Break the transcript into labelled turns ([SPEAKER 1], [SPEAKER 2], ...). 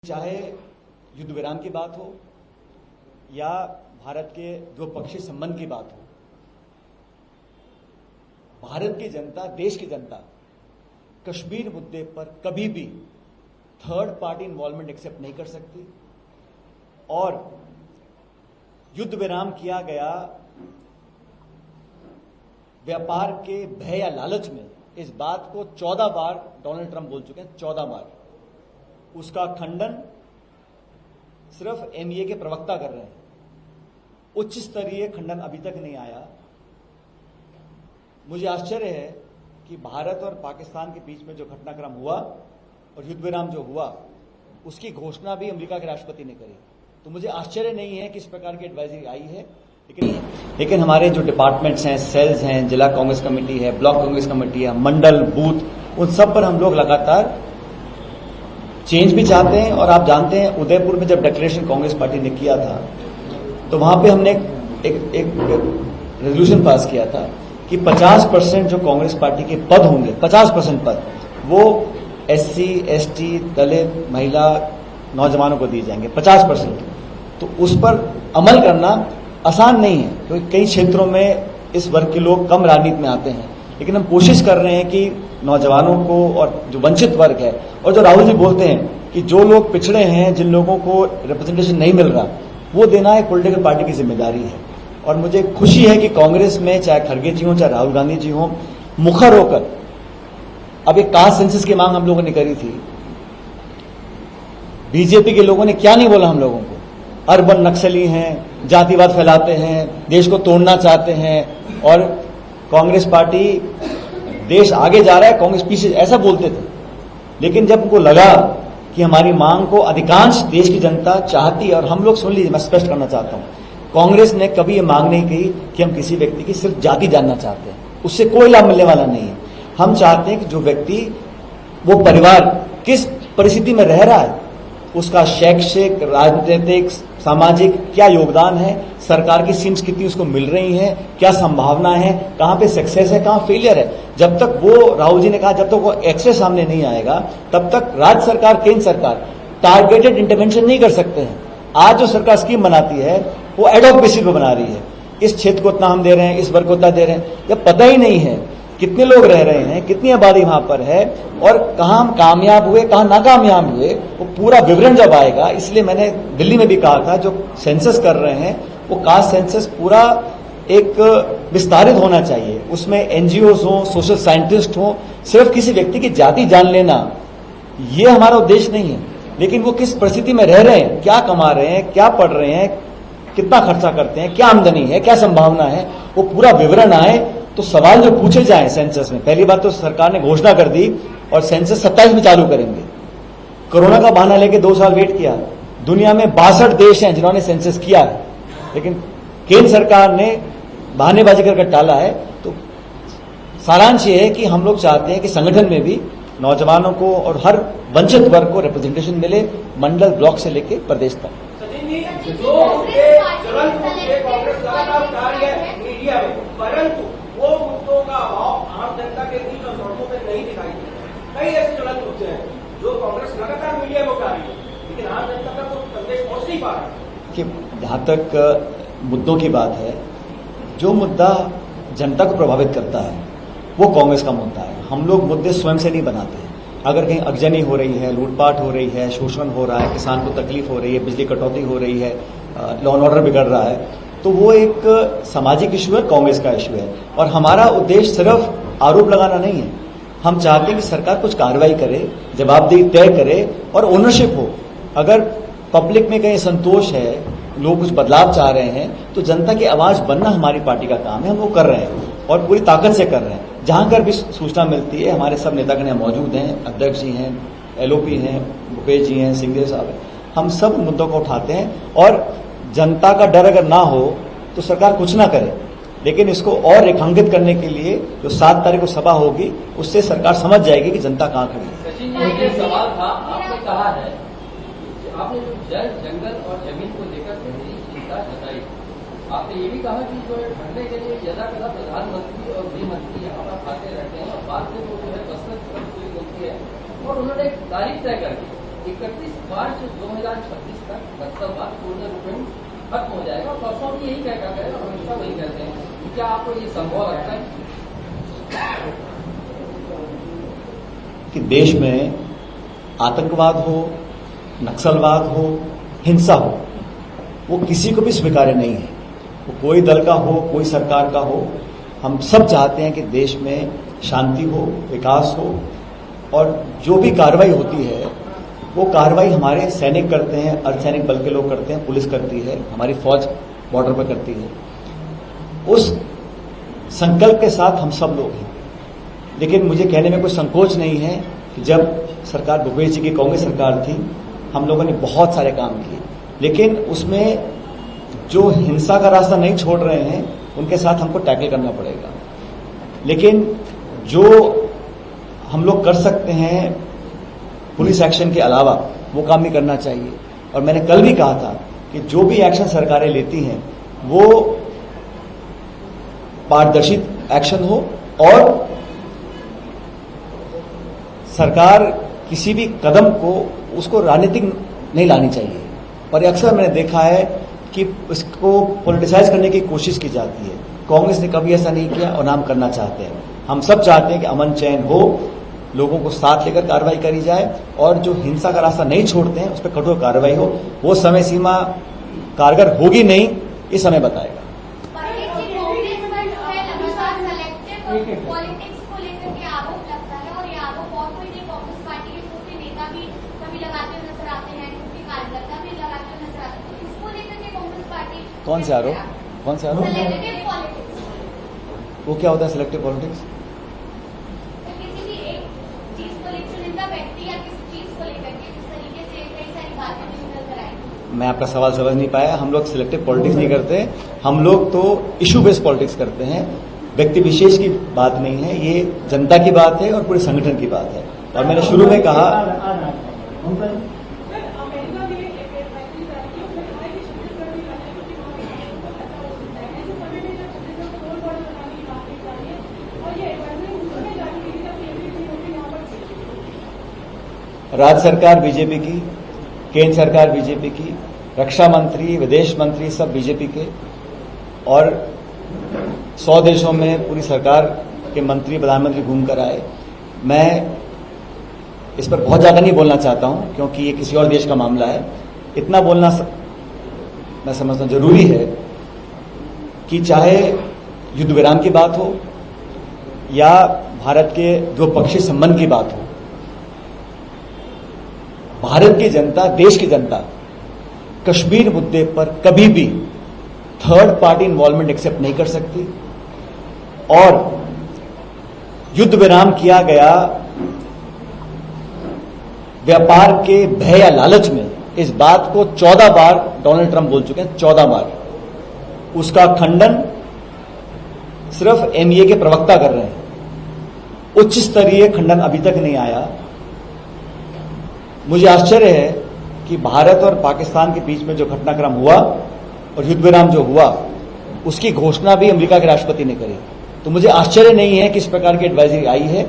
[SPEAKER 1] चाहे युद्ध विराम की बात हो या भारत के द्विपक्षीय संबंध की बात हो, भारत की जनता, देश की जनता कश्मीर मुद्दे पर कभी भी थर्ड पार्टी इन्वॉल्वमेंट एक्सेप्ट नहीं कर सकती। और युद्ध विराम किया गया व्यापार के भय या लालच में, इस बात को 14 बार डोनाल्ड ट्रंप बोल चुके हैं, 14 बार। उसका खंडन सिर्फ एनडीए के प्रवक्ता कर रहे हैं, उच्च स्तरीय खंडन अभी तक नहीं आया। मुझे आश्चर्य है कि भारत और पाकिस्तान के बीच में जो घटनाक्रम हुआ और युद्ध विराम जो हुआ, उसकी घोषणा भी अमेरिका के राष्ट्रपति ने करी। तो मुझे आश्चर्य नहीं है कि इस प्रकार की एडवाइजरी आई है। लेकिन हमारे जो डिपार्टमेंट्स हैं, सेल्स हैं, जिला कांग्रेस कमेटी है, ब्लॉक कांग्रेस कमेटी है, मंडल, बूथ, उन सब पर हम लोग लगातार चेंज भी चाहते हैं। और आप जानते हैं, उदयपुर में जब डिक्लेरेशन कांग्रेस पार्टी ने किया था तो वहां पे हमने एक रेजोल्यूशन पास किया था कि 50% जो कांग्रेस पार्टी के पद होंगे, 50% पद वो एससी, एसटी, दलित, महिला, नौजवानों को दिए जाएंगे, 50%। तो उस पर अमल करना आसान नहीं है, क्योंकि कई क्षेत्रों में इस वर्ग के लोग कम राजनीति में आते हैं। लेकिन हम कोशिश कर रहे हैं कि नौजवानों को और जो वंचित वर्ग है, और जो राहुल जी बोलते हैं कि जो लोग पिछड़े हैं, जिन लोगों को रिप्रेजेंटेशन नहीं मिल रहा, वो देना एक पॉलिटिकल पार्टी की जिम्मेदारी है। और मुझे खुशी है कि कांग्रेस में चाहे खड़गे जी हो, चाहे राहुल गांधी जी हो, मुखर होकर अब एक कास्ट सेंसस की मांग हम लोगों ने करी थी। बीजेपी के लोगों ने क्या नहीं बोला हम लोगों को, अर्बन नक्सली हैं, जातिवाद फैलाते हैं, देश को तोड़ना चाहते हैं, और कांग्रेस पार्टी देश आगे जा रहा है, कांग्रेस पीछे, ऐसा बोलते थे। लेकिन जब उनको लगा कि हमारी मांग को अधिकांश देश की जनता चाहती है, और हम लोग, सुन लीजिए, मैं स्पष्ट करना चाहता हूं, कांग्रेस ने कभी ये मांग नहीं की कि हम किसी व्यक्ति की सिर्फ जाति जानना चाहते हैं, उससे कोई लाभ मिलने वाला नहीं है। हम चाहते हैं कि जो व्यक्ति, वो परिवार किस परिस्थिति में रह रहा है, उसका शैक्षिक, राजनीतिक, सामाजिक क्या योगदान है, सरकार की स्कीम्स कितनी उसको मिल रही हैं, क्या संभावना है, कहां पे सक्सेस है, कहां फेलियर है। जब तक वो, राहुल जी ने कहा, जब तक वो एक्सेस सामने नहीं आएगा, तब तक राज्य सरकार, केंद्र सरकार टारगेटेड इंटरवेंशन नहीं कर सकते हैं। आज जो सरकार स्कीम बनाती है वो एडॉक बेसिस पे बना रही है, इस क्षेत्र को इतना हम दे रहे हैं, इस वर्ग को इतना दे रहे हैं। जब पता ही नहीं है कितने लोग रह रहे हैं, कितनी आबादी वहां पर है, और कहां हम कामयाब हुए, कहां नाकामयाब हुए, वो पूरा विवरण जब आएगा। इसलिए मैंने दिल्ली में भी कहा था, जो सेंसस कर रहे हैं वो कास्ट सेंसस पूरा एक विस्तारित होना चाहिए, उसमें एनजीओज हो, सोशल साइंटिस्ट हो। सिर्फ किसी व्यक्ति की जाति जान लेना ये हमारा उद्देश्य नहीं है, लेकिन वो किस परिस्थिति में रह रहे हैं, क्या कमा रहे हैं, क्या पढ़ रहे हैं, कितना खर्चा करते हैं, क्या आमदनी है, क्या संभावना है, वो पूरा विवरण आए तो सवाल जो पूछे जाएं सेंसस में। पहली बात तो सरकार ने घोषणा कर दी और सेंसस 27 में चालू करेंगे। कोरोना का बहाना लेके 2 साल वेट किया। दुनिया में 62 देश हैं जिन्होंने सेंसस किया है, लेकिन केंद्र सरकार ने बहानेबाजी करके टाला है। तो सारांश ये है कि हम लोग चाहते हैं कि संगठन में भी नौजवानों को और हर वंचित वर्ग को रिप्रेजेंटेशन मिले, मंडल, ब्लॉक से लेके प्रदेश तक।
[SPEAKER 2] परंतु वो मुद्दों का अभाव आम जनता के बीच और सड़कों पर नहीं दिखाई देता। कई ऐसे ज्वलंत मुद्दे हैं जो कांग्रेस लगातार मीडिया में उठा रही है, लेकिन आम जनता तक वो संदेश पहुंच नहीं पा रहा है।
[SPEAKER 1] कि जहां तक मुद्दों की बात है, जो मुद्दा जनता को प्रभावित करता है वो कांग्रेस का मुद्दा है। हम लोग मुद्दे स्वयं से नहीं बनाते। अगर कहीं अगजनी हो रही है, लूटपाट हो रही है, शोषण हो रहा है, किसान को तकलीफ हो रही है, बिजली कटौती हो रही है, लॉ एंड ऑर्डर बिगड़ रहा है, तो वो एक सामाजिक इशू है, कांग्रेस का इशू है। और हमारा उद्देश्य सिर्फ आरोप लगाना नहीं है। हम चाहते हैं कि सरकार कुछ कार्रवाई करे, जवाबदेही तय करे और ओनरशिप हो। अगर पब्लिक में कहीं संतोष है, लोग कुछ बदलाव चाह रहे हैं, तो जनता की आवाज बनना हमारी पार्टी का काम है। हम वो कर रहे हैं और पूरी ताकत से कर रहे हैं। जहां कर भी सूचना मिलती है, हमारे सब नेतागण यहाँ मौजूद हैं, अध्यक्ष जी हैं, एलओपी हैं, भूपेश जी हैं, सिंघदेव साहब हैं, हम सब मुद्दों को उठाते हैं। और जनता का डर अगर ना हो तो सरकार कुछ ना करे, लेकिन इसको और रेखांकित करने के लिए जो 7 तारीख को सभा होगी, उससे सरकार समझ जाएगी कि जनता कहां खड़ी है।
[SPEAKER 3] सचिन जी, एक सवाल था, आपने कहा है कि आपने जो जल, जंगल और जमीन को लेकर गहरी चिंता जताई। आपने ये भी कहा कि जो ठंडे के लिए यदा कदा प्रधानमंत्री और गृह मंत्री यहाँ पर आते रहते हैं और बाद में वो जो है कसरत मिलती है, और उन्होंने एक तारीख तय कर दी 31 मार्च 2026 तक नक्सलवाद पूर्णरूपेण खत्म हो जाएगा। परसों भी यही कहकर गए और हमेशा वही कहते हैं। क्या आपको ये संभव लगता है
[SPEAKER 1] कि देश में आतंकवाद हो, नक्सलवाद हो, हिंसा हो, वो किसी को भी स्वीकार्य नहीं है। वो कोई दल का हो, कोई सरकार का हो, हम सब चाहते हैं कि देश में शांति हो, विकास हो, और जो भी कार्रवाई होती है वो कार्रवाई हमारे सैनिक करते हैं, अर्धसैनिक बल के लोग करते हैं, पुलिस करती है, हमारी फौज बॉर्डर पर करती है। उस संकल्प के साथ हम सब लोग हैं। लेकिन मुझे कहने में कोई संकोच नहीं है कि जब सरकार भूपेश जी की कांग्रेस सरकार थी, हम लोगों ने बहुत सारे काम किए, लेकिन उसमें जो हिंसा का रास्ता नहीं छोड़ रहे हैं उनके साथ हमको टैकल करना पड़ेगा। लेकिन जो हम लोग कर सकते हैं पुलिस एक्शन के अलावा, वो काम भी करना चाहिए। और मैंने कल भी कहा था कि जो भी एक्शन सरकारें लेती हैं वो पारदर्शी एक्शन हो, और सरकार किसी भी कदम को उसको राजनीतिक नहीं लानी चाहिए। और अक्सर मैंने देखा है कि इसको पॉलिटिसाइज करने की कोशिश की जाती है। कांग्रेस ने कभी ऐसा नहीं किया और नाम करना चाहते हैं। हम सब चाहते हैं कि अमन चैन हो, लोगों को साथ लेकर कार्रवाई करी जाए, और जो हिंसा का रास्ता नहीं छोड़ते हैं उस पर कठोर कार्रवाई हो। वो समय सीमा कारगर होगी नहीं, ये समय बताएगा।
[SPEAKER 4] पॉलिटिक्स को लेकर के आरोप लगता है, और ये आरोप और कोई नहीं, कांग्रेस पार्टी के छोटे नेता भी कभी लगाते हुए नजर आते हैं, उनके कार्यकर्ता भी लगाते हुए नजर आते हैं। इसको लेकर के कांग्रेस पार्टी
[SPEAKER 1] कौन से आरोप? कौन से आरोप?
[SPEAKER 4] Selective politics.
[SPEAKER 1] वो क्या होता है सिलेक्टिव पॉलिटिक्स?
[SPEAKER 4] किसी भी एक चीज को लेकर, चुनिंदा व्यक्ति या किसी चीज को लेकर के जिस तरीके से कई सारी बातें निकल कर आई।
[SPEAKER 1] मैं आपका सवाल समझ नहीं पाया। हम लोग सिलेक्टिव पॉलिटिक्स नहीं करते, हम लोग तो इशू बेस्ड पॉलिटिक्स करते हैं। व्यक्ति विशेष की बात नहीं है, ये जनता की बात है और पूरे संगठन की बात है। और मैंने शुरू में कहा राज्य सरकार बीजेपी की, केंद्र सरकार बीजेपी की, रक्षा मंत्री, विदेश मंत्री सब बीजेपी के, और 100 देशों में पूरी सरकार के मंत्री, प्रधानमंत्री घूम कर आए। मैं इस पर बहुत ज्यादा नहीं बोलना चाहता हूं क्योंकि ये किसी और देश का मामला है। इतना बोलना मैं समझता हूं जरूरी है कि चाहे युद्ध विराम की बात हो या भारत के द्विपक्षीय संबंध की बात हो, भारत की जनता, देश की जनता कश्मीर मुद्दे पर कभी भी थर्ड पार्टी इन्वॉल्वमेंट एक्सेप्ट नहीं कर सकती। और युद्ध विराम किया गया व्यापार के भय या लालच में, इस बात को 14 बार डोनाल्ड ट्रंप बोल चुके हैं, 14 बार। उसका खंडन सिर्फ एनडीए के प्रवक्ता कर रहे हैं, उच्च स्तरीय खंडन अभी तक नहीं आया। मुझे आश्चर्य है कि भारत और पाकिस्तान के बीच में जो घटनाक्रम हुआ और युद्ध विराम जो हुआ, उसकी घोषणा भी अमेरिका के राष्ट्रपति ने करी। तो मुझे आश्चर्य नहीं है कि इस प्रकार की एडवाइजरी आई है।